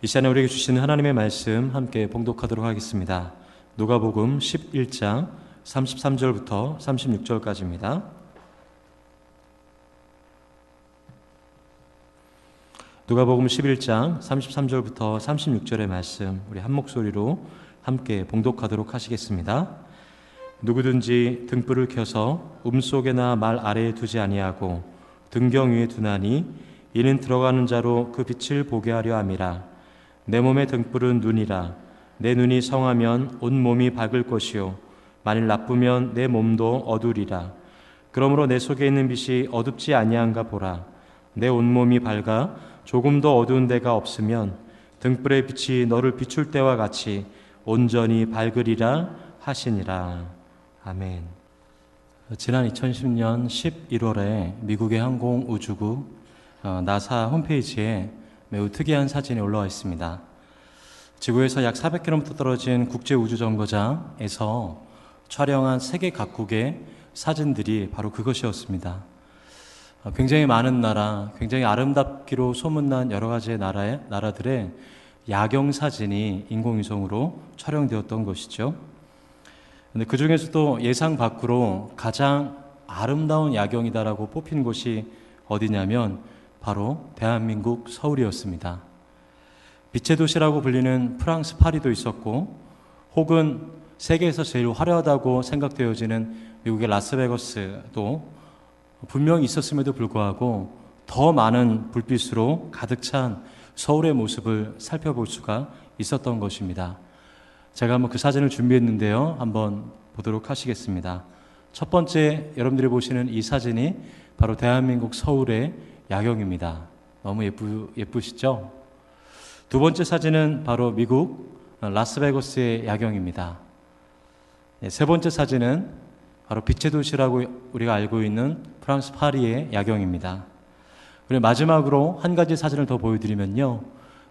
이 시간에 우리에게 주시는 하나님의 말씀 함께 봉독하도록 하겠습니다. 누가복음 11장 33절부터 36절까지입니다. 누가복음 11장 33절부터 36절의 말씀 우리 한 목소리로 함께 봉독하도록 하시겠습니다. 누구든지 등불을 켜서 음속에나 말 아래에 두지 아니하고 등경 위에 두나니 이는 들어가는 자로 그 빛을 보게 하려 함이라. 내 몸의 등불은 눈이라. 내 눈이 성하면 온 몸이 밝을 것이요 만일 나쁘면 내 몸도 어두리라. 그러므로 내 속에 있는 빛이 어둡지 아니한가 보라. 내 온몸이 밝아 조금도 어두운 데가 없으면 등불의 빛이 너를 비출 때와 같이 온전히 밝으리라 하시니라. 아멘. 지난 2010년 11월에 미국의 항공우주국 나사 홈페이지에 매우 특이한 사진이 올라와 있습니다. 지구에서 약 400km 떨어진 국제우주정거장에서 촬영한 세계 각국의 사진들이 바로 그것이었습니다. 굉장히 많은 나라, 굉장히 아름답기로 소문난 여러 가지 나라들의 야경 사진이 인공위성으로 촬영되었던 것이죠. 근데 그 중에서도 예상 밖으로 가장 아름다운 야경이다라고 뽑힌 곳이 어디냐면 바로 대한민국 서울이었습니다. 빛의 도시라고 불리는 프랑스 파리도 있었고, 혹은 세계에서 제일 화려하다고 생각되어지는 미국의 라스베거스도 분명히 있었음에도 불구하고 더 많은 불빛으로 가득 찬 서울의 모습을 살펴볼 수가 있었던 것입니다. 제가 한번 그 사진을 준비했는데요. 한번 보도록 하시겠습니다. 첫 번째 여러분들이 보시는 이 사진이 바로 대한민국 서울의 야경입니다. 너무 예쁘시죠? 두 번째 사진은 바로 미국 라스베거스의 야경입니다. 세 번째 사진은 바로 빛의 도시라고 우리가 알고 있는 프랑스 파리의 야경입니다. 그리고 마지막으로 한 가지 사진을 더 보여드리면요,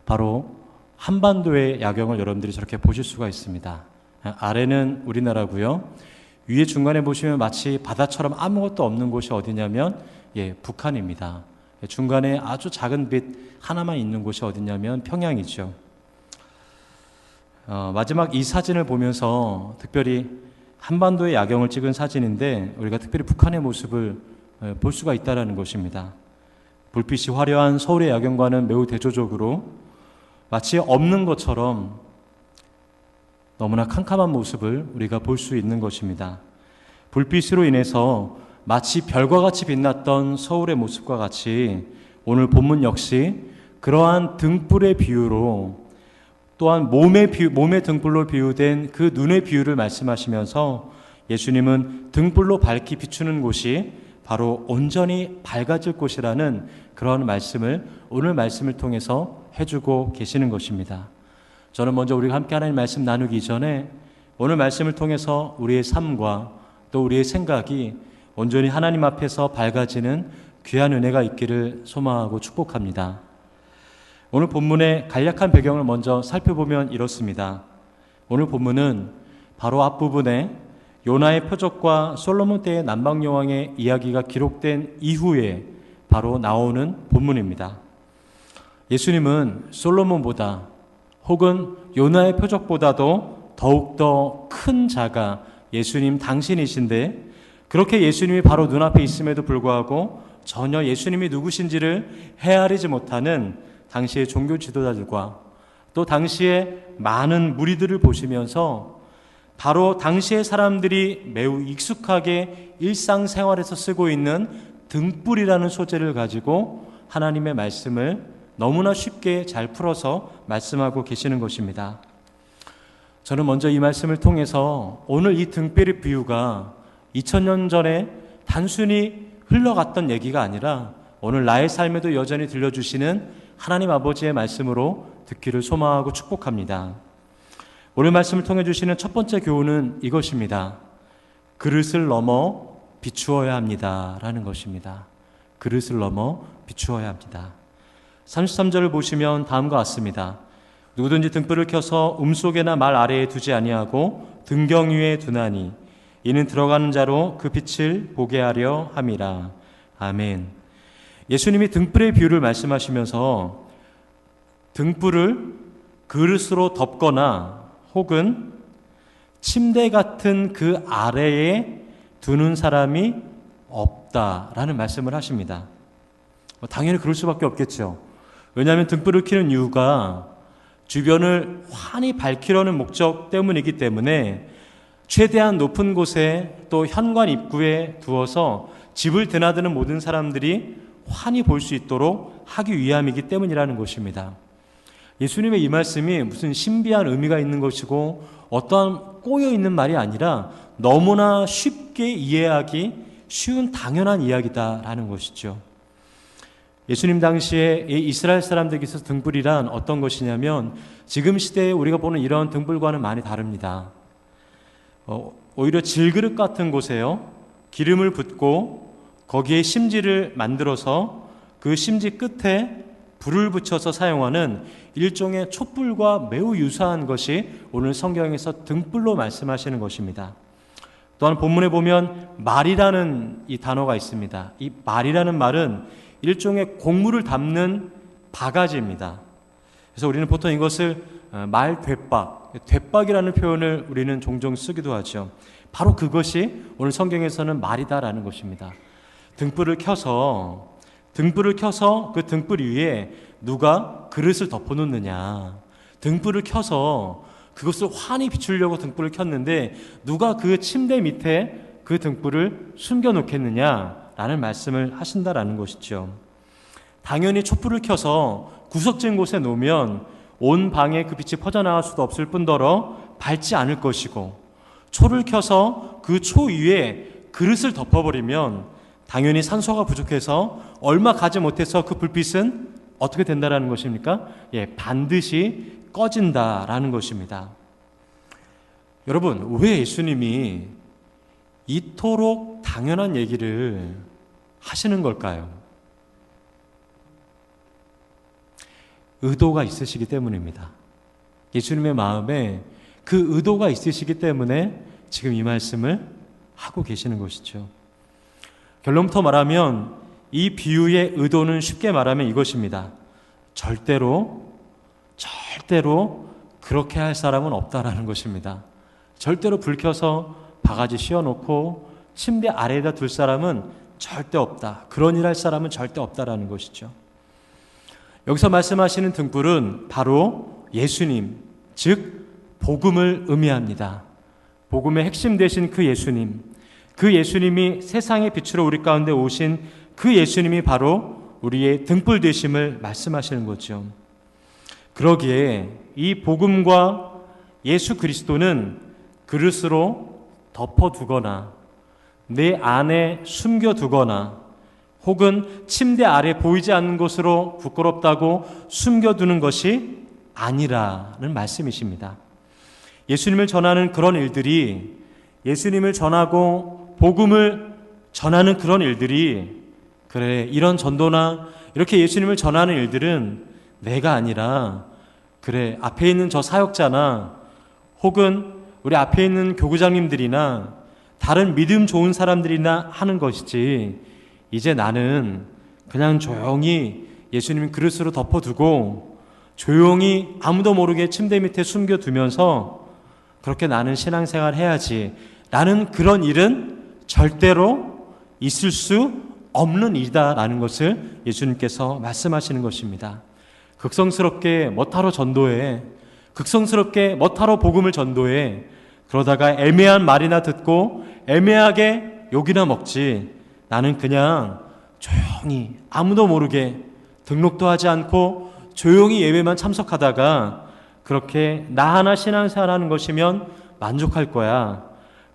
바로 한반도의 야경을 여러분들이 저렇게 보실 수가 있습니다. 아래는 우리나라고요. 위에 중간에 보시면 마치 바다처럼 아무것도 없는 곳이 어디냐면 북한입니다. 중간에 아주 작은 빛 하나만 있는 곳이 어디냐면 평양이죠. 마지막 이 사진을 보면서 특별히 한반도의 야경을 찍은 사진인데 우리가 특별히 북한의 모습을 볼 수가 있다는 것입니다. 불빛이 화려한 서울의 야경과는 매우 대조적으로 마치 없는 것처럼 너무나 캄캄한 모습을 우리가 볼 수 있는 것입니다. 불빛으로 인해서 마치 별과 같이 빛났던 서울의 모습과 같이 오늘 본문 역시 그러한 등불의 비유로 또한 몸의 등불로 비유된 그 눈의 비유를 말씀하시면서 예수님은 등불로 밝히 비추는 곳이 바로 온전히 밝아질 곳이라는 그런 말씀을 오늘 말씀을 통해서 해주고 계시는 것입니다. 저는 먼저 우리가 함께 하나님 말씀 나누기 전에 오늘 말씀을 통해서 우리의 삶과 또 우리의 생각이 온전히 하나님 앞에서 밝아지는 귀한 은혜가 있기를 소망하고 축복합니다. 오늘 본문의 간략한 배경을 먼저 살펴보면 이렇습니다. 오늘 본문은 바로 앞부분에 요나의 표적과 솔로몬 때의 남방여왕의 이야기가 기록된 이후에 바로 나오는 본문입니다. 예수님은 솔로몬보다 혹은 요나의 표적보다도 더욱더 큰 자가 예수님 당신이신데, 그렇게 예수님이 바로 눈앞에 있음에도 불구하고 전혀 예수님이 누구신지를 헤아리지 못하는 당시의 종교 지도자들과 또 당시의 많은 무리들을 보시면서 바로 당시의 사람들이 매우 익숙하게 일상생활에서 쓰고 있는 등불이라는 소재를 가지고 하나님의 말씀을 너무나 쉽게 잘 풀어서 말씀하고 계시는 것입니다. 저는 먼저 이 말씀을 통해서 오늘 이 등불의 비유가 2000년 전에 단순히 흘러갔던 얘기가 아니라 오늘 나의 삶에도 여전히 들려주시는 하나님 아버지의 말씀으로 듣기를 소망하고 축복합니다. 오늘 말씀을 통해 주시는 첫 번째 교훈은 이것입니다. 그릇을 넘어 비추어야 합니다 라는 것입니다. 그릇을 넘어 비추어야 합니다. 33절을 보시면 다음과 같습니다. 누구든지 등불을 켜서 음속에나 말 아래에 두지 아니하고 등경 위에 두나니 이는 들어가는 자로 그 빛을 보게 하려 함이라. 아멘. 예수님이 등불의 비유를 말씀하시면서 등불을 그릇으로 덮거나 혹은 침대 같은 그 아래에 두는 사람이 없다라는 말씀을 하십니다. 당연히 그럴 수밖에 없겠죠. 왜냐하면 등불을 켜는 이유가 주변을 환히 밝히려는 목적 때문이기 때문에 최대한 높은 곳에 또 현관 입구에 두어서 집을 드나드는 모든 사람들이 환히 볼 수 있도록 하기 위함이기 때문이라는 것입니다. 예수님의 이 말씀이 무슨 신비한 의미가 있는 것이고 어떠한 꼬여있는 말이 아니라 너무나 쉽게 이해하기 쉬운 당연한 이야기다라는 것이죠. 예수님 당시에 이스라엘 사람들에게서 등불이란 어떤 것이냐면 지금 시대에 우리가 보는 이런 등불과는 많이 다릅니다. 오히려 질그릇 같은 곳에요, 기름을 붓고 거기에 심지를 만들어서 그 심지 끝에 불을 붙여서 사용하는 일종의 촛불과 매우 유사한 것이 오늘 성경에서 등불로 말씀하시는 것입니다. 또한 본문에 보면 말이라는 이 단어가 있습니다. 이 말이라는 말은 일종의 곡물을 담는 바가지입니다. 그래서 우리는 보통 이것을 되박이라는 표현을 우리는 종종 쓰기도 하죠. 바로 그것이 오늘 성경에서는 말이다라는 것입니다. 등불을 켜서 그 등불 위에 누가 그릇을 덮어놓느냐, 등불을 켜서 그것을 환히 비추려고 등불을 켰는데 누가 그 침대 밑에 그 등불을 숨겨놓겠느냐라는 말씀을 하신다라는 것이죠. 당연히 촛불을 켜서 구석진 곳에 놓으면 온 방에 그 빛이 퍼져나갈 수도 없을 뿐더러 밝지 않을 것이고, 초를 켜서 그 초 위에 그릇을 덮어버리면 당연히 산소가 부족해서 얼마 가지 못해서 그 불빛은 어떻게 된다라는 것입니까? 반드시 꺼진다라는 것입니다. 여러분, 왜 예수님이 이토록 당연한 얘기를 하시는 걸까요? 의도가 있으시기 때문입니다. 예수님의 마음에 그 의도가 있으시기 때문에 지금 이 말씀을 하고 계시는 것이죠. 결론부터 말하면 이 비유의 의도는 쉽게 말하면 이것입니다. 절대로 그렇게 할 사람은 없다라는 것입니다. 절대로 불 켜서 바가지 씌워놓고 침대 아래에다 둘 사람은 절대 없다. 그런 일 할 사람은 절대 없다라는 것이죠. 여기서 말씀하시는 등불은 바로 예수님, 즉 복음을 의미합니다. 복음의 핵심 되신 그 예수님, 그 예수님이 세상의 빛으로 우리 가운데 오신 그 예수님이 바로 우리의 등불 되심을 말씀하시는 거죠. 그러기에 이 복음과 예수 그리스도는 그릇으로 덮어두거나 내 안에 숨겨두거나 혹은 침대 아래 보이지 않는 곳으로 부끄럽다고 숨겨두는 것이 아니라는 말씀이십니다. 예수님을 전하는 그런 일들이, 예수님을 전하고 복음을 전하는 그런 일들이, 그래, 이런 전도나 이렇게 예수님을 전하는 일들은 내가 아니라, 그래, 앞에 있는 저 사역자나 혹은 우리 앞에 있는 교구장님들이나 다른 믿음 좋은 사람들이나 하는 것이지, 이제 나는 그냥 조용히 예수님 그릇으로 덮어두고 조용히 아무도 모르게 침대 밑에 숨겨두면서 그렇게 나는 신앙생활 해야지, 나는 그런 일은 절대로 있을 수 없는 일이다라는 것을 예수님께서 말씀하시는 것입니다. 극성스럽게 뭐하러 전도해, 극성스럽게 뭐하러 복음을 전도해, 그러다가 애매한 말이나 듣고 애매하게 욕이나 먹지, 나는 그냥 조용히 아무도 모르게 등록도 하지 않고 조용히 예배만 참석하다가 그렇게 나 하나 신앙생활하는 것이면 만족할 거야.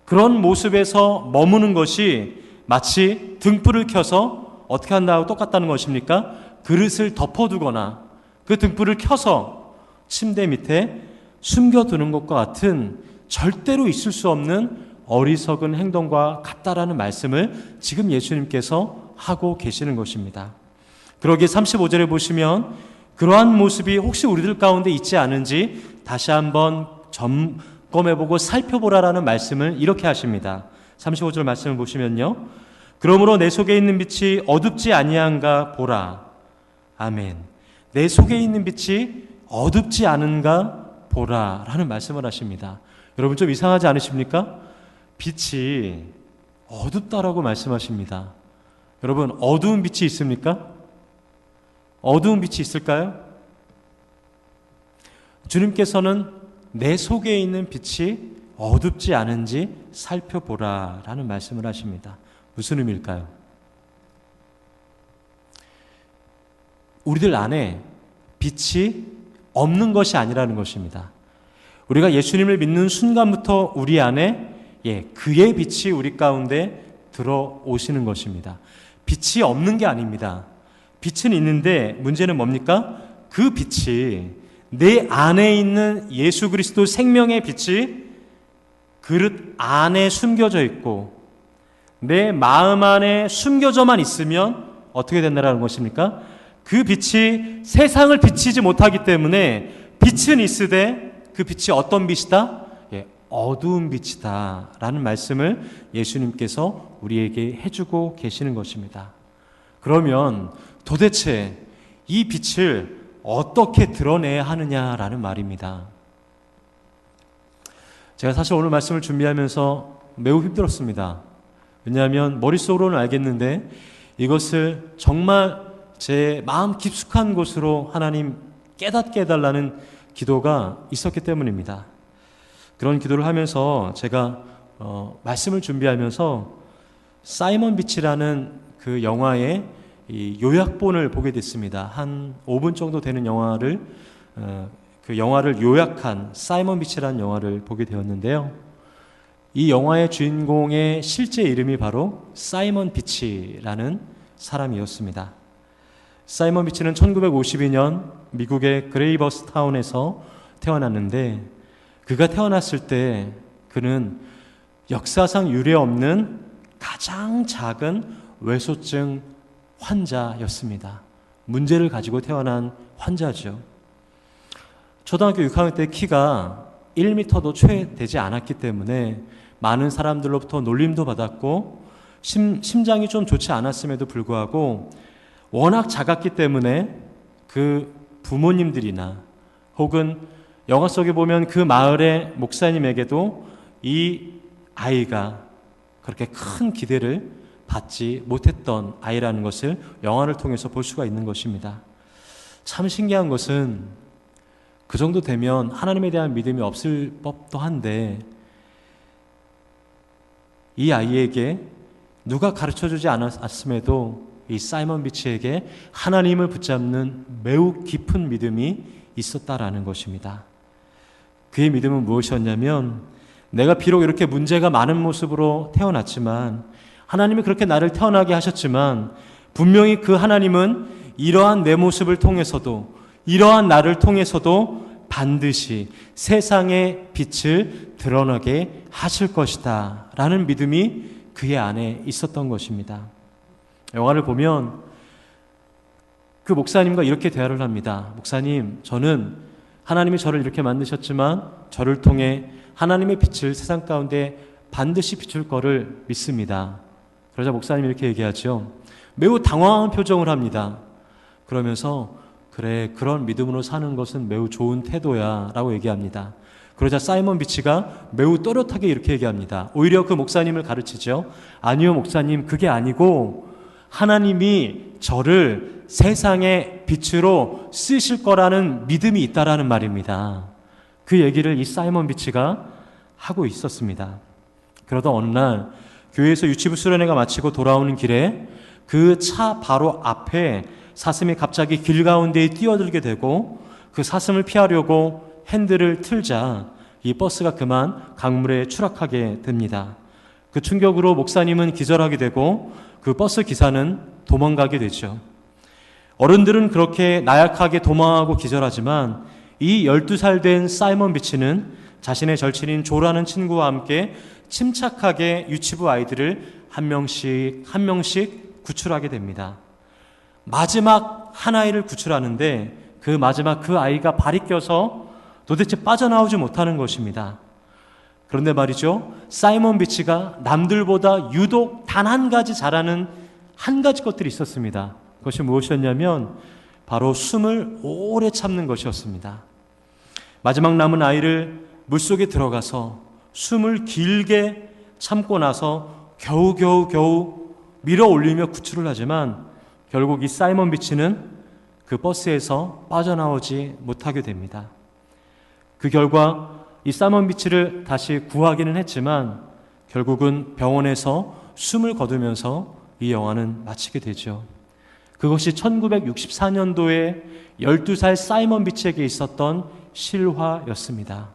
그런 모습에서 머무는 것이 마치 등불을 켜서 어떻게 한다고 똑같다는 것입니까? 그릇을 덮어두거나 그 등불을 켜서 침대 밑에 숨겨두는 것과 같은 절대로 있을 수 없는 어리석은 행동과 같다라는 말씀을 지금 예수님께서 하고 계시는 것입니다. 그러기에 35절에 보시면 그러한 모습이 혹시 우리들 가운데 있지 않은지 다시 한번 점검해보고 살펴보라라는 말씀을 이렇게 하십니다. 35절 말씀을 보시면요, 그러므로 내 속에 있는 빛이 어둡지 아니한가 보라. 아멘. 내 속에 있는 빛이 어둡지 않은가 보라 라는 말씀을 하십니다. 여러분 좀 이상하지 않으십니까? 빛이 어둡다라고 말씀하십니다. 여러분 어두운 빛이 있습니까? 어두운 빛이 있을까요? 주님께서는 내 속에 있는 빛이 어둡지 않은지 살펴보라 라는 말씀을 하십니다. 무슨 의미일까요? 우리들 안에 빛이 없는 것이 아니라는 것입니다. 우리가 예수님을 믿는 순간부터 우리 안에 그의 빛이 우리 가운데 들어오시는 것입니다. 빛이 없는 게 아닙니다. 빛은 있는데 문제는 뭡니까? 그 빛이 내 안에 있는 예수 그리스도 생명의 빛이 그릇 안에 숨겨져 있고 내 마음 안에 숨겨져만 있으면 어떻게 된다는 것입니까? 그 빛이 세상을 비치지 못하기 때문에 빛은 있으되 그 빛이 어떤 빛이다? 어두운 빛이다 라는 말씀을 예수님께서 우리에게 해주고 계시는 것입니다. 그러면 도대체 이 빛을 어떻게 드러내야 하느냐라는 말입니다. 제가 사실 오늘 말씀을 준비하면서 매우 힘들었습니다. 왜냐하면 머릿속으로는 알겠는데 이것을 정말 제 마음 깊숙한 곳으로 하나님 깨닫게 해달라는 기도가 있었기 때문입니다. 그런 기도를 하면서 제가 말씀을 준비하면서 사이먼 비치라는 그 영화의 이 요약본을 보게 됐습니다. 한 5분 정도 되는 영화를 그 영화를 요약한 사이먼 비치라는 영화를 보게 되었는데요. 이 영화의 주인공의 실제 이름이 바로 사이먼 비치라는 사람이었습니다. 사이먼 비치는 1952년 미국의 그레이버스 타운에서 태어났는데 그가 태어났을 때 그는 역사상 유례 없는 가장 작은 외소증 환자였습니다. 문제를 가지고 태어난 환자죠. 초등학교 6학년 때 키가 1m도 채 되지 않았기 때문에 많은 사람들로부터 놀림도 받았고 심장이 좀 좋지 않았음에도 불구하고 워낙 작았기 때문에 그 부모님들이나 혹은 영화 속에 보면 그 마을의 목사님에게도 이 아이가 그렇게 큰 기대를 받지 못했던 아이라는 것을 영화를 통해서 볼 수가 있는 것입니다. 참 신기한 것은 그 정도 되면 하나님에 대한 믿음이 없을 법도 한데 이 아이에게 누가 가르쳐주지 않았음에도 이 사이먼 비치에게 하나님을 붙잡는 매우 깊은 믿음이 있었다라는 것입니다. 그의 믿음은 무엇이었냐면 내가 비록 이렇게 문제가 많은 모습으로 태어났지만 하나님이 그렇게 나를 태어나게 하셨지만 분명히 그 하나님은 이러한 내 모습을 통해서도 이러한 나를 통해서도 반드시 세상의 빛을 드러나게 하실 것이다 라는 믿음이 그의 안에 있었던 것입니다. 영화를 보면 그 목사님과 이렇게 대화를 합니다. 목사님, 저는 하나님이 저를 이렇게 만드셨지만 저를 통해 하나님의 빛을 세상 가운데 반드시 비출 거를 믿습니다. 그러자 목사님이 이렇게 얘기하죠. 매우 당황한 표정을 합니다. 그러면서 그래, 그런 믿음으로 사는 것은 매우 좋은 태도야 라고 얘기합니다. 그러자 사이먼 비치가 매우 또렷하게 이렇게 얘기합니다. 오히려 그 목사님을 가르치죠. 아니요 목사님, 그게 아니고 하나님이 저를 세상의 빛으로 쓰실 거라는 믿음이 있다라는 말입니다. 그 얘기를 이 사이먼 비치가 하고 있었습니다. 그러다 어느 날 교회에서 유치부 수련회가 마치고 돌아오는 길에 그 차 바로 앞에 사슴이 갑자기 길 가운데에 뛰어들게 되고 그 사슴을 피하려고 핸들을 틀자 이 버스가 그만 강물에 추락하게 됩니다. 그 충격으로 목사님은 기절하게 되고 그 버스 기사는 도망가게 되죠. 어른들은 그렇게 나약하게 도망하고 기절하지만 이 12살 된 사이먼 비치는 자신의 절친인 조라는 친구와 함께 침착하게 유치부 아이들을 한 명씩 구출하게 됩니다. 마지막 한 아이를 구출하는데 그 마지막 그 아이가 발이 껴서 도대체 빠져나오지 못하는 것입니다. 그런데 말이죠, 사이먼 비치가 남들보다 유독 단 한 가지 잘하는 한 가지 것들이 있었습니다. 그것이 무엇이었냐면 바로 숨을 오래 참는 것이었습니다. 마지막 남은 아이를 물속에 들어가서 숨을 길게 참고 나서 겨우 밀어 올리며 구출을 하지만 결국 이 사이먼 비치는 그 버스에서 빠져나오지 못하게 됩니다. 그 결과 이 사이먼 비치를 다시 구하기는 했지만 결국은 병원에서 숨을 거두면서 이 영화는 마치게 되죠. 그것이 1964년도에 12살 사이먼 비치에게 있었던 실화였습니다.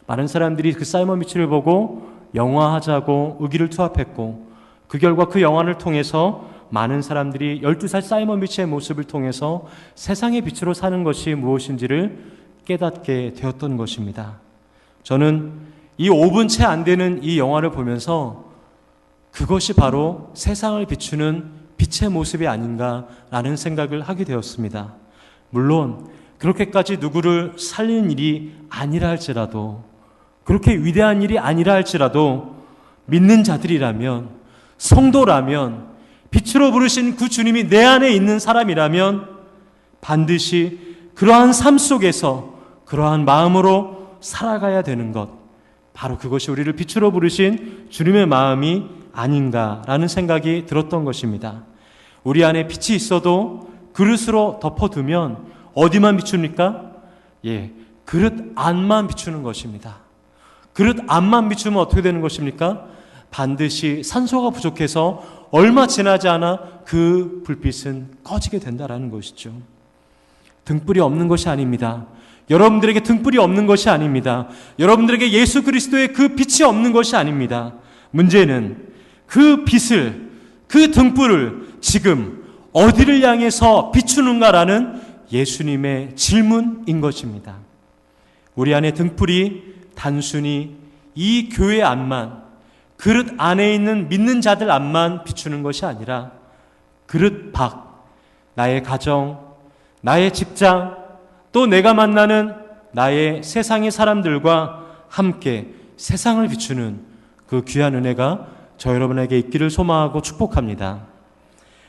많은 사람들이 그 사이먼 비치를 보고 영화하자고 의기를 투합했고 그 결과 그 영화를 통해서 많은 사람들이 12살 사이먼 비치의 모습을 통해서 세상의 빛으로 사는 것이 무엇인지를 깨닫게 되었던 것입니다. 저는 이 5분 채 안 되는 이 영화를 보면서 그것이 바로 세상을 비추는 빛의 모습이 아닌가라는 생각을 하게 되었습니다. 물론 그렇게까지 누구를 살리는 일이 아니라 할지라도, 그렇게 위대한 일이 아니라 할지라도 믿는 자들이라면, 성도라면, 빛으로 부르신 그 주님이 내 안에 있는 사람이라면 반드시 그러한 삶 속에서 그러한 마음으로 살아가야 되는 것, 바로 그것이 우리를 빛으로 부르신 주님의 마음이 아닌가라는 생각이 들었던 것입니다. 우리 안에 빛이 있어도 그릇으로 덮어두면 어디만 비춥니까? 그릇 안만 비추는 것입니다. 그릇 안만 비추면 어떻게 되는 것입니까? 반드시 산소가 부족해서 얼마 지나지 않아 그 불빛은 꺼지게 된다라는 것이죠. 등불이 없는 것이 아닙니다. 여러분들에게 등불이 없는 것이 아닙니다. 여러분들에게 예수 그리스도의 그 빛이 없는 것이 아닙니다. 문제는 그 빛을, 그 등불을 지금 어디를 향해서 비추는가라는 예수님의 질문인 것입니다. 우리 안에 등불이 단순히 이 교회 안만, 그릇 안에 있는 믿는 자들 안만 비추는 것이 아니라 그릇 밖, 나의 가정, 나의 직장, 또 내가 만나는 나의 세상의 사람들과 함께 세상을 비추는 그 귀한 은혜가 저 여러분에게 있기를 소망하고 축복합니다.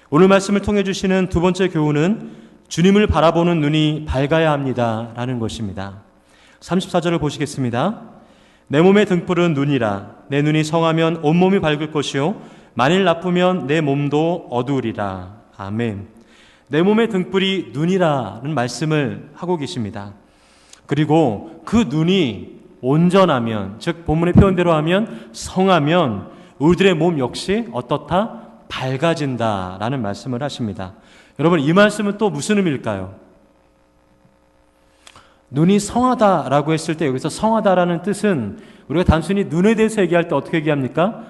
오늘 말씀을 통해 주시는 두 번째 교훈은 주님을 바라보는 눈이 밝아야 합니다 라는 것입니다. 34절을 보시겠습니다. 내 몸의 등불은 눈이라. 내 눈이 성하면 온몸이 밝을 것이요 만일 나쁘면 내 몸도 어두우리라. 아멘. 내 몸의 등불이 눈이라는 말씀을 하고 계십니다. 그리고 그 눈이 온전하면, 즉 본문의 표현대로 하면 성하면 우리들의 몸 역시 어떻다? 밝아진다라는 말씀을 하십니다. 여러분, 이 말씀은 또 무슨 의미일까요? 눈이 성하다라고 했을 때 여기서 성하다라는 뜻은 우리가 단순히 눈에 대해서 얘기할 때 어떻게 얘기합니까?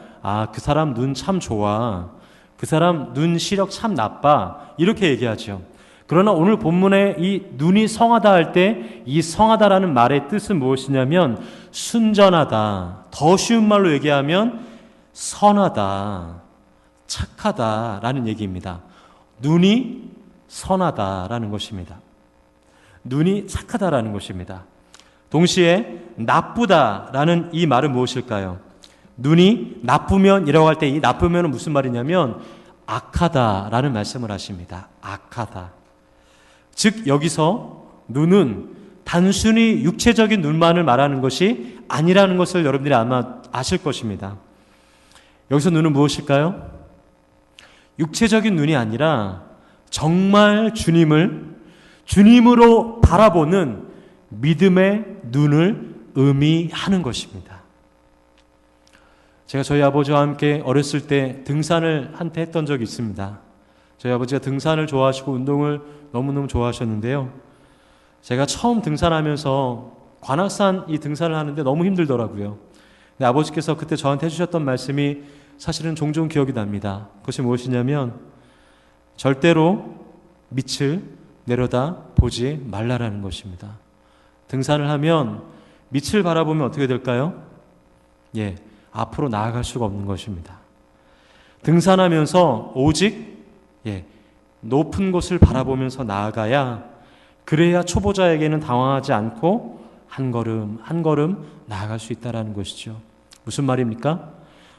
그 사람 눈 참 좋아. 그 사람 눈 시력 참 나빠. 이렇게 얘기하죠. 그러나 오늘 본문에 이 눈이 성하다 할 때 이 성하다라는 말의 뜻은 무엇이냐면 순전하다. 더 쉬운 말로 얘기하면 선하다, 착하다라는 얘기입니다. 눈이 선하다라는 것입니다. 눈이 착하다라는 것입니다. 동시에 나쁘다라는 이 말은 무엇일까요? 눈이 나쁘면이라고 할 때 이 나쁘면은 무슨 말이냐면 악하다라는 말씀을 하십니다. 악하다. 즉 여기서 눈은 단순히 육체적인 눈만을 말하는 것이 아니라는 것을 여러분들이 아마 아실 것입니다. 여기서 눈은 무엇일까요? 육체적인 눈이 아니라 정말 주님으로 바라보는 믿음의 눈을 의미하는 것입니다. 제가 저희 아버지와 함께 어렸을 때 등산을 한때 했던 적이 있습니다. 저희 아버지가 등산을 좋아하시고 운동을 너무너무 좋아하셨는데요. 제가 처음 등산하면서 관악산 이 등산을 하는데 너무 힘들더라고요. 근데 아버지께서 그때 저한테 해주셨던 말씀이 사실은 종종 기억이 납니다. 그것이 무엇이냐면 절대로 밑을 내려다 보지 말라라는 것입니다. 등산을 하면 밑을 바라보면 어떻게 될까요? 앞으로 나아갈 수가 없는 것입니다. 등산하면서 오직 높은 곳을 바라보면서 나아가야, 그래야 초보자에게는 당황하지 않고 한 걸음 한 걸음 나아갈 수 있다는 것이죠. 무슨 말입니까?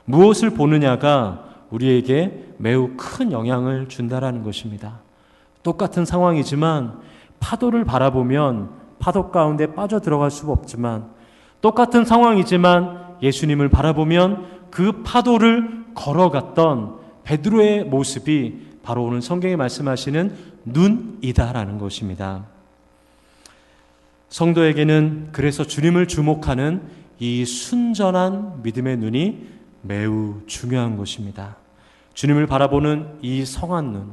무엇을 보느냐가 우리에게 매우 큰 영향을 준다라는 것입니다. 똑같은 상황이지만 파도를 바라보면 파도 가운데 빠져들어갈 수가 없지만, 똑같은 상황이지만 예수님을 바라보면 그 파도를 걸어갔던 베드로의 모습이 바로 오늘 성경에 말씀하시는 눈이다라는 것입니다. 성도에게는 그래서 주님을 주목하는 이 순전한 믿음의 눈이 매우 중요한 것입니다. 주님을 바라보는 이 성한 눈,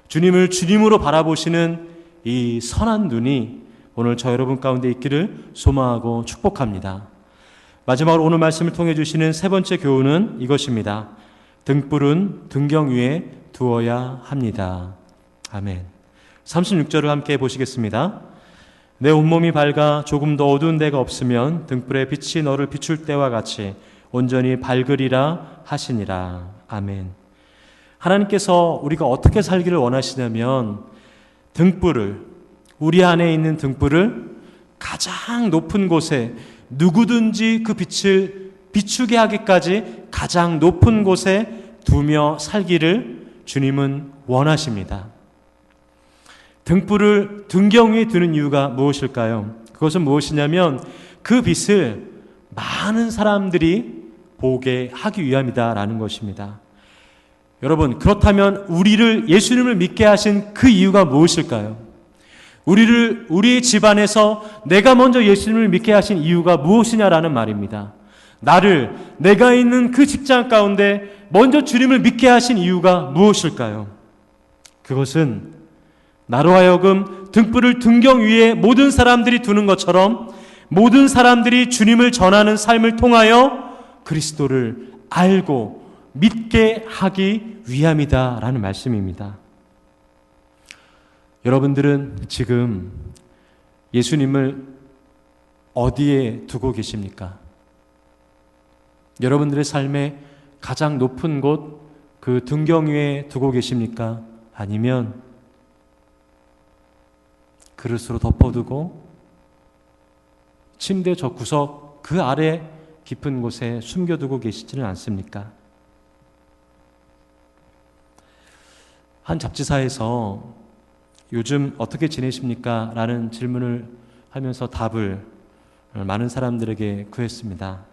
주님을 주님으로 바라보시는 이 선한 눈이 오늘 저 여러분 가운데 있기를 소망하고 축복합니다. 마지막으로 오늘 말씀을 통해 주시는 세 번째 교훈은 이것입니다. 등불은 등경 위에 두어야 합니다. 아멘. 36절을 함께 보시겠습니다. 내 온몸이 밝아 조금 더 어두운 데가 없으면 등불의 빛이 너를 비출 때와 같이 온전히 밝으리라 하시니라. 아멘. 하나님께서 우리가 어떻게 살기를 원하시냐면 등불을, 우리 안에 있는 등불을 가장 높은 곳에, 누구든지 그 빛을 비추게 하기까지 가장 높은 곳에 두며 살기를 주님은 원하십니다. 등불을 등경 위에 두는 이유가 무엇일까요? 그것은 무엇이냐면 그 빛을 많은 사람들이 보게 하기 위함이다라는 것입니다. 여러분, 그렇다면 우리를, 예수님을 믿게 하신 그 이유가 무엇일까요? 우리의 집안에서 내가 먼저 예수님을 믿게 하신 이유가 무엇이냐라는 말입니다. 내가 있는 그 직장 가운데 먼저 주님을 믿게 하신 이유가 무엇일까요? 그것은 나로 하여금 등불을 등경 위에 모든 사람들이 두는 것처럼 모든 사람들이 주님을 전하는 삶을 통하여 그리스도를 알고 믿게 하기 위함이다라는 말씀입니다. 여러분들은 지금 예수님을 어디에 두고 계십니까? 여러분들의 삶의 가장 높은 곳, 그 등경 위에 두고 계십니까? 아니면 그릇으로 덮어두고 침대 저 구석 그 아래 깊은 곳에 숨겨두고 계시지는 않습니까? 한 잡지사에서 요즘 어떻게 지내십니까? 라는 질문을 하면서 답을 많은 사람들에게 구했습니다.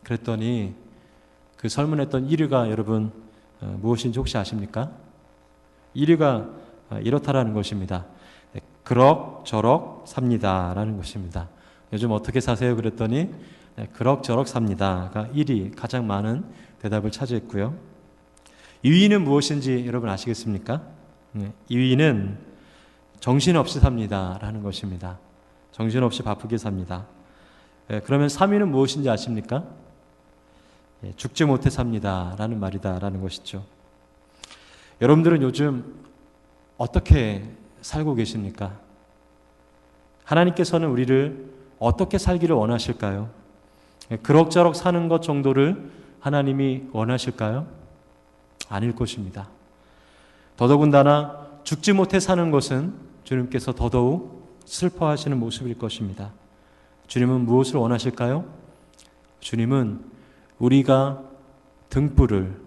그랬더니 그 설문했던 1위가 여러분 무엇인지 혹시 아십니까? 1위가 이렇다라는 것입니다. 그럭저럭 삽니다 라는 것입니다. 요즘 어떻게 사세요? 그랬더니 그럭저럭 삽니다가 1위, 가장 많은 대답을 차지했고요. 2위는 무엇인지 여러분 아시겠습니까? 2위는 정신없이 삽니다 라는 것입니다. 정신없이 바쁘게 삽니다. 그러면 3위는 무엇인지 아십니까? 죽지 못해 삽니다 라는 말이다 라는 것이죠. 여러분들은 요즘 어떻게 살고 계십니까? 하나님께서는 우리를 어떻게 살기를 원하실까요? 그럭저럭 사는 것 정도를 하나님이 원하실까요? 아닐 것입니다. 더더군다나 죽지 못해 사는 것은 주님께서 더더욱 슬퍼하시는 모습일 것입니다. 주님은 무엇을 원하실까요? 주님은 우리가 등불을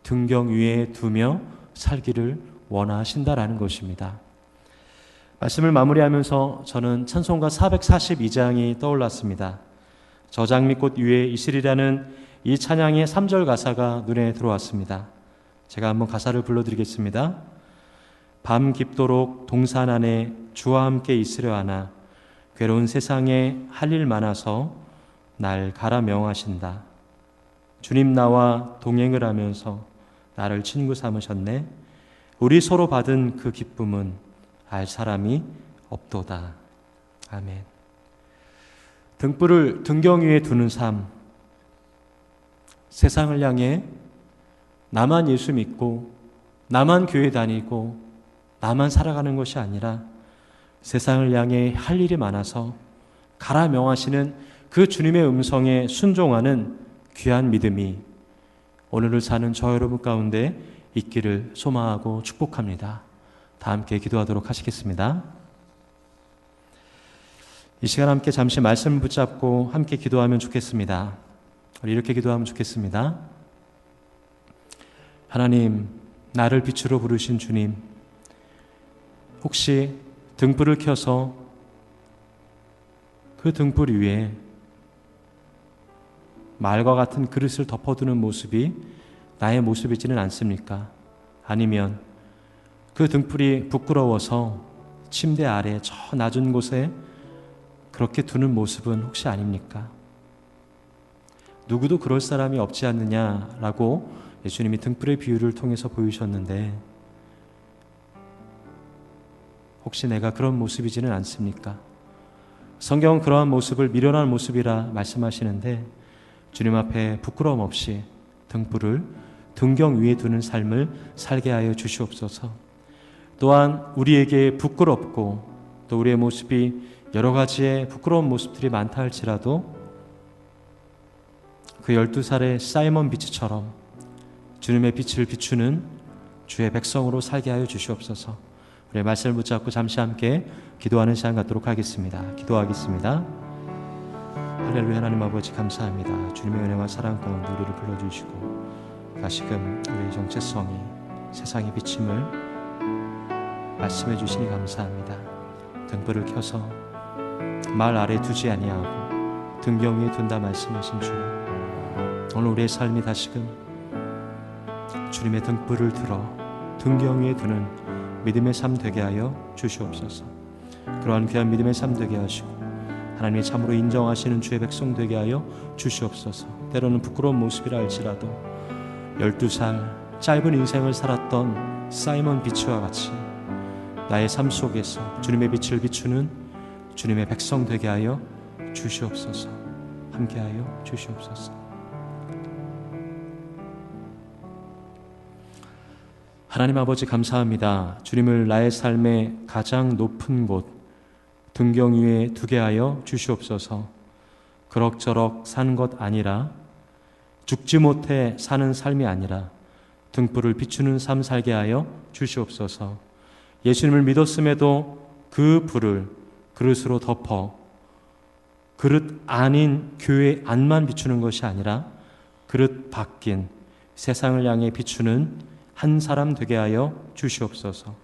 등경 위에 두며 살기를 원하신다라는 것입니다. 말씀을 마무리하면서 저는 찬송가 442장이 떠올랐습니다. 저 장미꽃 위에 있으리라는 이 찬양의 3절 가사가 눈에 들어왔습니다. 제가 한번 가사를 불러드리겠습니다. 밤 깊도록 동산 안에 주와 함께 있으려 하나 괴로운 세상에 할 일 많아서 날 가라 명하신다. 주님 나와 동행을 하면서 나를 친구 삼으셨네. 우리 서로 받은 그 기쁨은 알 사람이 없도다. 아멘. 등불을 등경 위에 두는 삶, 세상을 향해 나만 예수 믿고 나만 교회 다니고 나만 살아가는 것이 아니라 세상을 향해 할 일이 많아서 가라 명하시는 그 주님의 음성에 순종하는 귀한 믿음이 오늘을 사는 저 여러분 가운데 있기를 소망하고 축복합니다. 다 함께 기도하도록 하시겠습니다. 이 시간 함께 잠시 말씀을 붙잡고 함께 기도하면 좋겠습니다. 우리 이렇게 기도하면 좋겠습니다. 하나님, 나를 빛으로 부르신 주님, 혹시 등불을 켜서 그 등불 위에 말과 같은 그릇을 덮어두는 모습이 나의 모습이지는 않습니까? 아니면 그 등불이 부끄러워서 침대 아래 저 낮은 곳에 그렇게 두는 모습은 혹시 아닙니까? 누구도 그럴 사람이 없지 않느냐라고 예수님이 등불의 비유를 통해서 보이셨는데 혹시 내가 그런 모습이지는 않습니까? 성경은 그러한 모습을 미련한 모습이라 말씀하시는데 주님 앞에 부끄러움 없이 등불을 등경 위에 두는 삶을 살게 하여 주시옵소서. 또한 우리에게 부끄럽고 또 우리의 모습이 여러 가지의 부끄러운 모습들이 많다 할지라도 그 12살의 사이먼 비치처럼 주님의 빛을 비추는 주의 백성으로 살게 하여 주시옵소서. 우리의 말씀을 붙잡고 잠시 함께 기도하는 시간 갖도록 하겠습니다. 기도하겠습니다. 할렐루야. 하나님 아버지 감사합니다. 주님의 은혜와 사랑 가운데 우리를 불러주시고 다시금 우리의 정체성이 세상의 비침을 말씀해 주시니 감사합니다. 등불을 켜서 말 아래 두지 아니하고 등경 위에 둔다 말씀하신 주, 오늘 우리의 삶이 다시금 주님의 등불을 들어 등경 위에 두는 믿음의 삶 되게 하여 주시옵소서. 그러한 귀한 믿음의 삶 되게 하시고 하나님이 참으로 인정하시는 주의 백성 되게 하여 주시옵소서. 때로는 부끄러운 모습이라 할지라도 12살 짧은 인생을 살았던 사이먼 비치와 같이 나의 삶 속에서 주님의 빛을 비추는 주님의 백성 되게 하여 주시옵소서. 함께하여 주시옵소서. 하나님 아버지 감사합니다. 주님을 나의 삶의 가장 높은 곳 등경 위에 두게 하여 주시옵소서. 그럭저럭 사는 것 아니라 죽지 못해 사는 삶이 아니라 등불을 비추는 삶 살게 하여 주시옵소서. 예수님을 믿었음에도 그 불을 그릇으로 덮어 그릇 안인 교회 안만 비추는 것이 아니라 그릇 밖인 세상을 향해 비추는 한 사람 되게 하여 주시옵소서.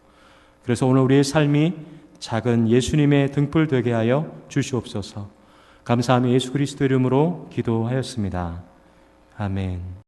그래서 오늘 우리의 삶이 작은 예수님의 등불 되게 하여 주시옵소서. 감사하며 예수 그리스도 이름으로 기도하였습니다. 아멘.